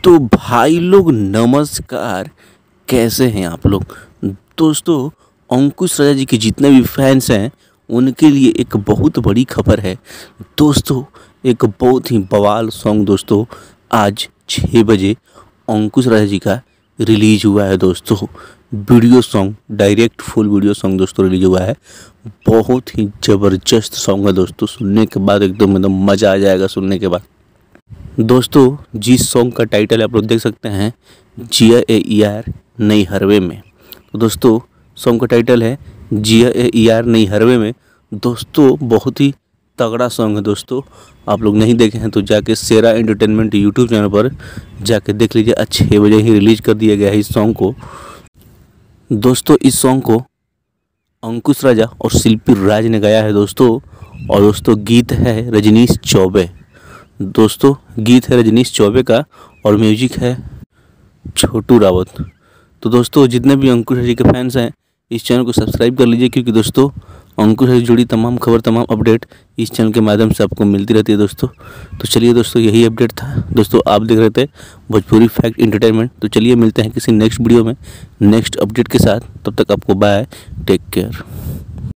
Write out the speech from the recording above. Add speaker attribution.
Speaker 1: तो भाई लोग नमस्कार। कैसे हैं आप लोग। दोस्तों, अंकुश राजा जी के जितने भी फैंस हैं उनके लिए एक बहुत बड़ी खबर है। दोस्तों, एक बहुत ही बवाल सॉन्ग दोस्तों आज 6 बजे अंकुश राजा जी का रिलीज हुआ है। दोस्तों, video song, direct full video song दोस्तों रिलीज हुआ है। बहुत ही ज़बरदस्त सॉन्ग है दोस्तों, सुनने के बाद एकदम मज़ा आ जाएगा सुनने के बाद। दोस्तों, जिस सॉन्ग का टाइटल आप लोग देख सकते हैं, जिया ए यार नई हरवे में। तो दोस्तों, सॉन्ग का टाइटल है जिया ए यार नई हरवे में। दोस्तों, बहुत ही तगड़ा सॉन्ग है दोस्तों। आप लोग नहीं देखे हैं तो जाके शेरा एंटरटेनमेंट यूट्यूब चैनल पर जाके देख लीजिए। आज 6 बजे ही रिलीज कर दिया गया है इस सॉन्ग को। दोस्तों, इस सॉन्ग को अंकुश राजा और शिल्पी राज ने गाया है दोस्तों। और दोस्तों, गीत है रजनीश चौबे। दोस्तों, गीत है रजनीश चौबे का और म्यूजिक है छोटू रावत। तो दोस्तों, जितने भी अंकुश राजा जी के फैंस हैं इस चैनल को सब्सक्राइब कर लीजिए, क्योंकि दोस्तों अंकुश राजा से जुड़ी तमाम खबर, तमाम अपडेट इस चैनल के माध्यम से आपको मिलती रहती है दोस्तों। तो चलिए दोस्तों, यही अपडेट था दोस्तों। आप देख रहे थे भोजपुरी फैक्ट एंटरटेनमेंट। तो चलिए मिलते हैं किसी नेक्स्ट वीडियो में नेक्स्ट अपडेट के साथ। तब तक आपको बाय, टेक केयर।